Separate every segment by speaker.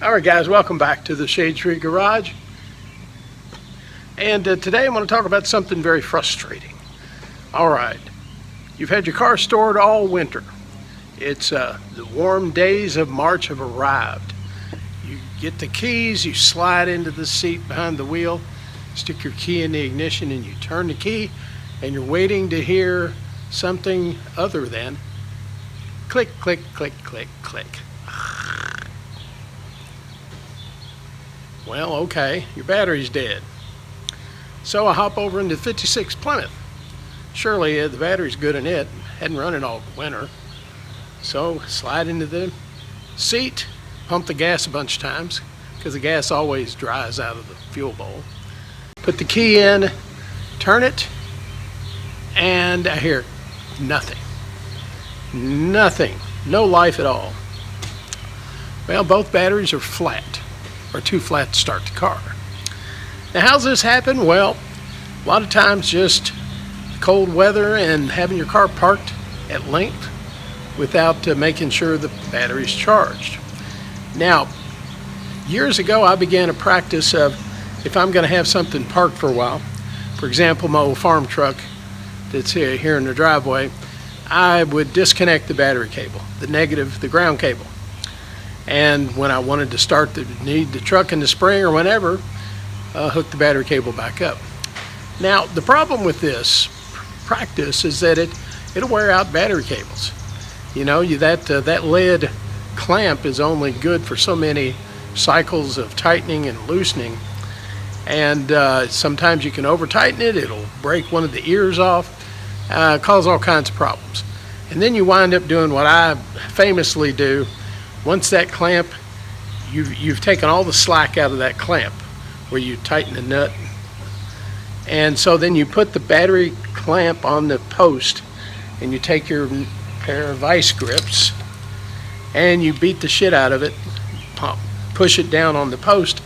Speaker 1: Alright guys, welcome back to the Shade Tree Garage. And today I'm going to talk about something very frustrating. Alright, you've had your car stored all winter. It's the warm days of March have arrived. You get the keys, you slide into the seat behind the wheel, stick your key in the ignition and you turn the key, and you're waiting to hear something other than click, click, click, click, click. Well, okay, your battery's dead. So I hop over into 56 Plymouth. Surely the battery's good in it. Hadn't run it all winter. So slide into the seat, pump the gas a bunch of times because the gas always dries out of the fuel bowl. Put the key in, turn it, and I hear nothing. Nothing. No life at all. Well, both batteries are flat, or too flat to start the car. Now, how's this happen? Well, a lot of times just cold weather and having your car parked at length without making sure the battery's charged. Now, years ago, I began a practice of, if I'm going to have something parked for a while, for example, my old farm truck that's here in the driveway, I would disconnect the battery cable, the ground cable. And when I wanted to start need the truck in the spring or whenever, hook the battery cable back up. Now, the problem with this practice is that it'll wear out battery cables. You know, that lead clamp is only good for so many cycles of tightening and loosening. And sometimes you can over tighten it, it'll break one of the ears off, cause all kinds of problems. And then you wind up doing what I famously do. Once that clamp, you've taken all the slack out of that clamp where you tighten the nut. And so then you put the battery clamp on the post and you take your pair of vice grips and you beat the shit out of it, push it down on the post,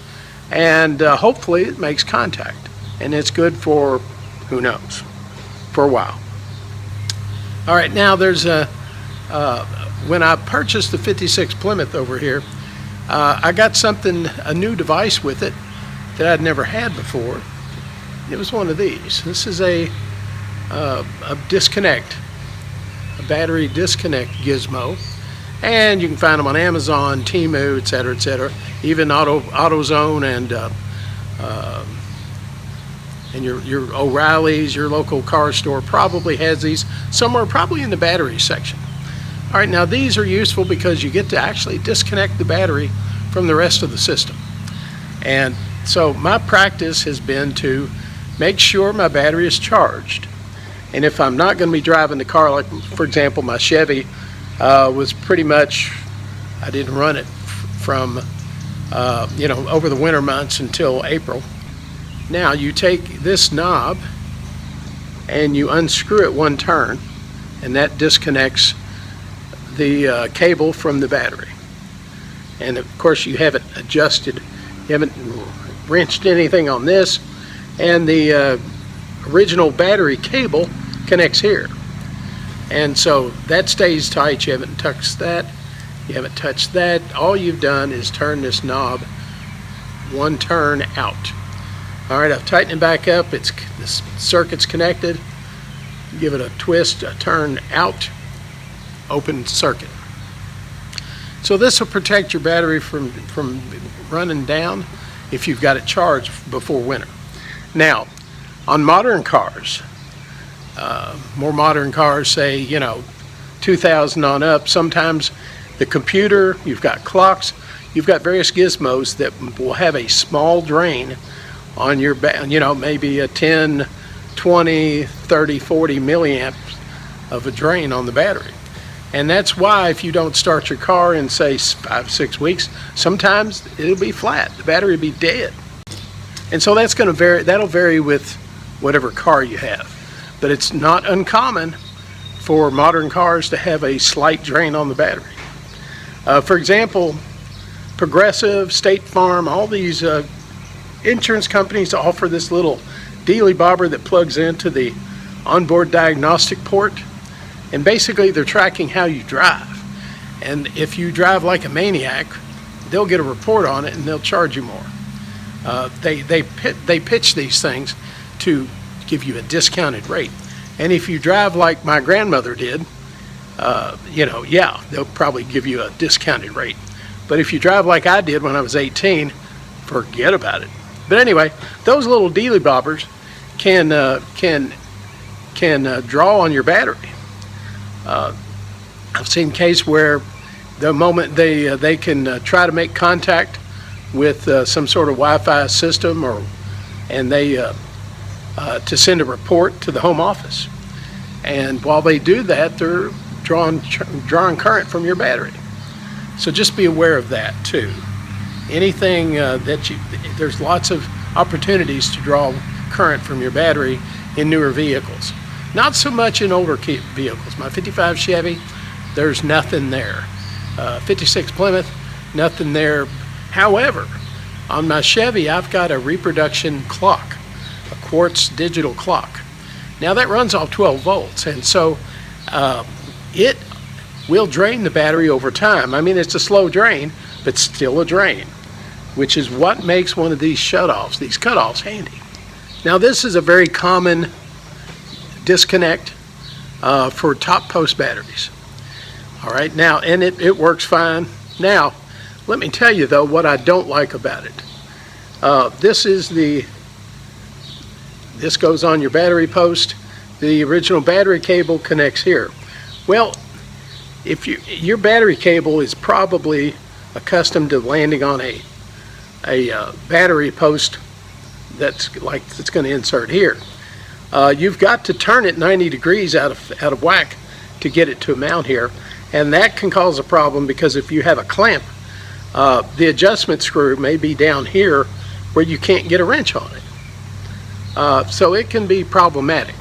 Speaker 1: and hopefully it makes contact. And it's good for, who knows, for a while. All right, now there's when I purchased the 56 Plymouth over here, I got a new device with it that I'd never had before. It was one of these. This is a disconnect, a battery disconnect gizmo. And you can find them on Amazon, Temu, etc., even AutoZone and your O'Reilly's, your local car store probably has these somewhere, probably in the battery section. All right, now these are useful because you get to actually disconnect the battery from the rest of the system. And so my practice has been to make sure my battery is charged. And if I'm not going to be driving the car, like for example my Chevy was pretty much, I didn't run it from over the winter months until April. Now you take this knob and you unscrew it one turn, and that disconnects the cable from the battery. And of course you haven't adjusted, you haven't wrenched anything on this, and the original battery cable connects here. And so that stays tight. You haven't touched that, you haven't touched that. All you've done is turn this knob one turn out. All right, I've tightened it back up. This circuit's connected. Give it a twist, a turn out, open circuit. So this will protect your battery from running down if you've got it charged before winter. Now, on modern cars, more modern cars, say 2000 on up, sometimes the computer, you've got clocks, you've got various gizmos that will have a small drain on your maybe a 10, 20, 30, 40 milliamps of a drain on the battery. And that's why if you don't start your car in say 5-6 weeks, sometimes it'll be flat, the battery will be dead. And so that's going to vary, that'll vary with whatever car you have. But it's not uncommon for modern cars to have a slight drain on the battery. For example, Progressive, State Farm, all these insurance companies offer this little dealy bobber that plugs into the onboard diagnostic port, and basically they're tracking how you drive. And if you drive like a maniac, they'll get a report on it and they'll charge you more. They pitch these things to give you a discounted rate. And if you drive like my grandmother did, they'll probably give you a discounted rate. But if you drive like I did when I was 18, forget about it. But anyway, those little dealy bobbers can draw on your battery. I've seen cases where the moment they can try to make contact with some sort of Wi-Fi system, and they to send a report to the home office. And while they do that, they're drawing current from your battery. So just be aware of that too. Anything there's lots of opportunities to draw current from your battery in newer vehicles. Not so much in older vehicles. My 55 Chevy, there's nothing there. 56 Plymouth, nothing there. However, on my Chevy, I've got a reproduction clock, a quartz digital clock. Now that runs off 12 volts, and so it will drain the battery over time. I mean, it's a slow drain, but still a drain, which is what makes one of these shutoffs, these cutoffs, handy. Now this is a very common disconnect for top post batteries. All right, now, and it works fine. Now, let me tell you though what I don't like about it. This goes on your battery post. The original battery cable connects here. Well, if your battery cable is probably accustomed to landing on a battery post that's going to insert here. You've got to turn it 90 degrees out of whack to get it to mount here, and that can cause a problem because if you have a clamp, the adjustment screw may be down here where you can't get a wrench on it. So it can be problematic.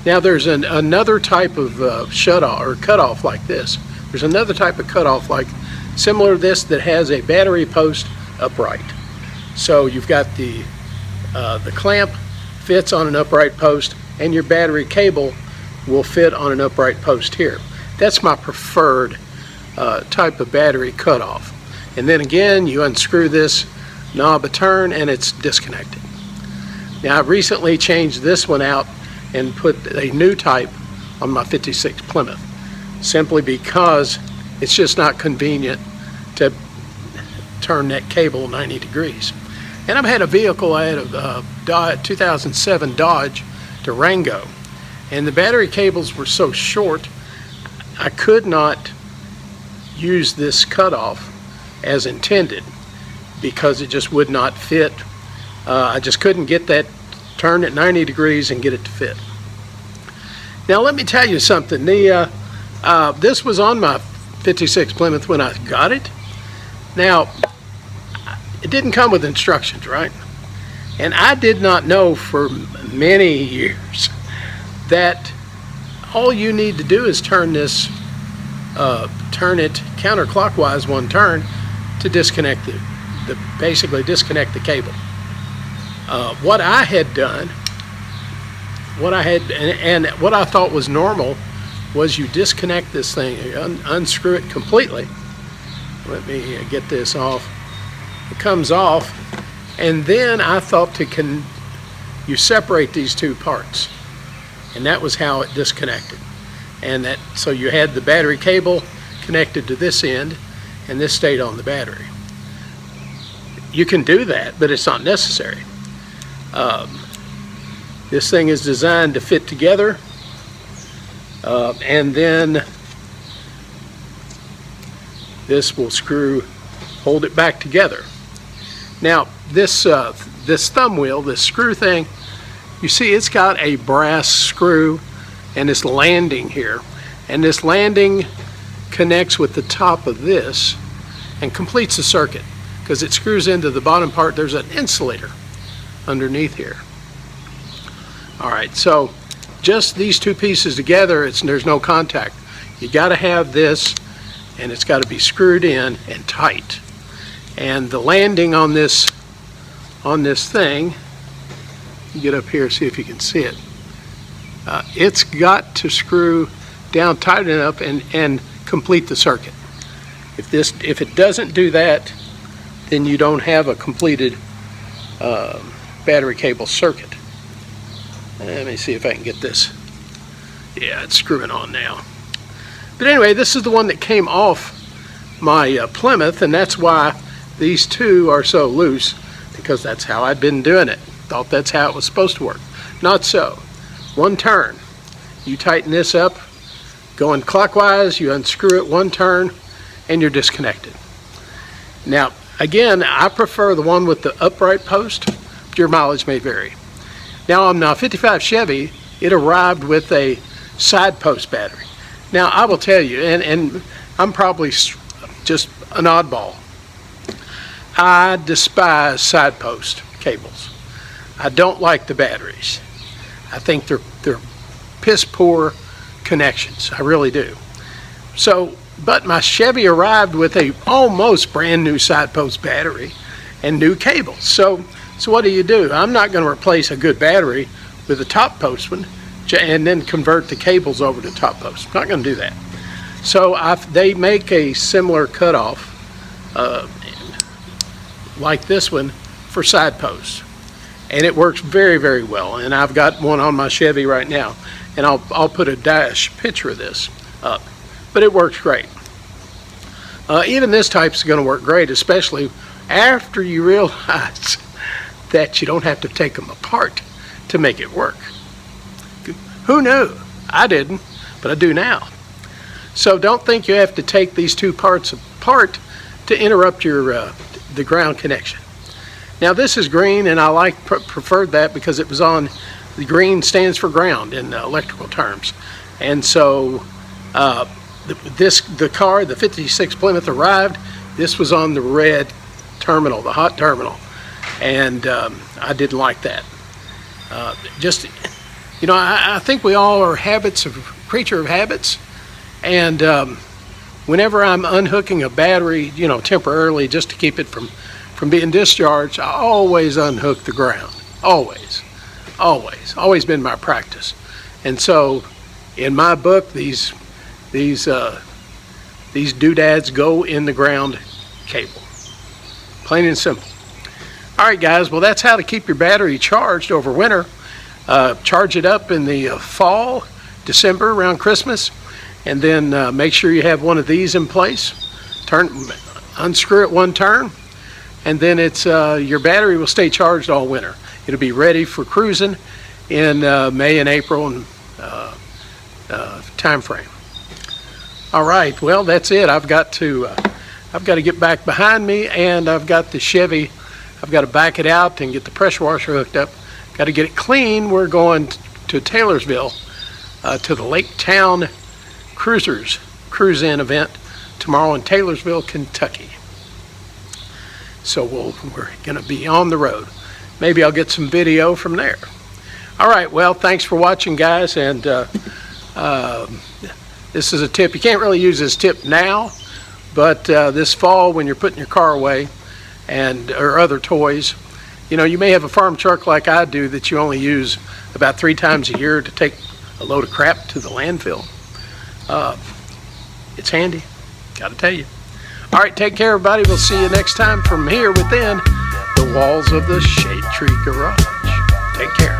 Speaker 1: Now there's another type of shut-off or cut-off like this. There's another type of cut-off like similar to this that has a battery post upright. So you've got the clamp fits on an upright post, and your battery cable will fit on an upright post here. That's my preferred type of battery cutoff. And then again, you unscrew this knob a turn and it's disconnected. Now I've recently changed this one out and put a new type on my 56 Plymouth, simply because it's just not convenient to turn that cable 90 degrees. And I've had a vehicle, I had a 2007 Dodge Durango, and the battery cables were so short I could not use this cutoff as intended because it just would not fit. I just couldn't get that turn at 90 degrees and get it to fit. Now let me tell you something. This was on my 56 Plymouth when I got it. Now, it didn't come with instructions, right? And I did not know for many years that all you need to do is turn it counterclockwise one turn to disconnect basically disconnect the cable. What I had done, what I thought was normal was you disconnect this thing, unscrew it completely. Let me get this off. It comes off, and then I thought you separate these two parts, and that was how it disconnected. And so you had the battery cable connected to this end, and this stayed on the battery. You can do that, but it's not necessary. This thing is designed to fit together, and then this will hold it back together. Now this thumb wheel, this screw thing, you see it's got a brass screw and this landing here, and this landing connects with the top of this and completes the circuit because it screws into the bottom part. There's an insulator underneath here. All right, so just these two pieces together, there's no contact. You got to have this, and it's got to be screwed in and tight. And the landing on this thing, you get up here, see if you can see it. It's got to screw down tight enough and complete the circuit. If it doesn't do that, then you don't have a completed battery cable circuit. Let me see if I can get this. Yeah, it's screwing on now. But anyway, this is the one that came off my Plymouth, and that's why these two are so loose, because that's how I'd been doing it. Thought that's how it was supposed to work. Not so. One turn. You tighten this up, going clockwise, you unscrew it one turn, and you're disconnected. Now, again, I prefer the one with the upright post, but your mileage may vary. Now, on the 55 Chevy, it arrived with a side post battery. Now, I will tell you, and I'm probably just an oddball, I despise side post cables. I don't like the batteries. I think they're piss poor connections. I really do. So, but my Chevy arrived with a almost brand new side post battery and new cables. So what do? I'm not going to replace a good battery with a top post one and then convert the cables over to top post. I'm not going to do that. So they make a similar cutoff like this one for side posts, and it works very, very well. And I've got one on my Chevy right now, and I'll put a dash picture of this up. But it works great. Even this type is going to work great, especially after you realize that you don't have to take them apart to make it work. Who knew? I didn't, but I do now. So don't think you have to take these two parts apart to interrupt your the ground connection. Now this is green, and I preferred that because it was on, the green stands for ground in electrical terms. And so the car, the 56 Plymouth arrived, this was on the red terminal, the hot terminal, and I didn't like that. I think we all are creature of habits, and whenever I'm unhooking a battery, temporarily just to keep it from being discharged, I always unhook the ground. Always been my practice. And so in my book, these doodads go in the ground cable. Plain and simple. All right, guys, well, that's how to keep your battery charged over winter. Charge it up in the fall, December, around Christmas, and then make sure you have one of these in place. Unscrew it one turn, and then your battery will stay charged all winter. It'll be ready for cruising in May and April and time frame. All right, well, that's it. I've got to get back behind me, and I've got the Chevy. I've got to back it out and get the pressure washer hooked up. Got to get it clean. We're going to Taylorsville to the Lake Town Cruise-In event tomorrow in Taylorsville, Kentucky. So we're going to be on the road. Maybe I'll get some video from there. All right, well, thanks for watching, guys, and this is a tip. You can't really use this tip now, but this fall when you're putting your car away or other toys, you may have a farm truck like I do that you only use about 3 times a year to take a load of crap to the landfill. It's handy, got to tell you. All right, take care, everybody. We'll see you next time from here within the walls of the Shade Tree Garage. Take care.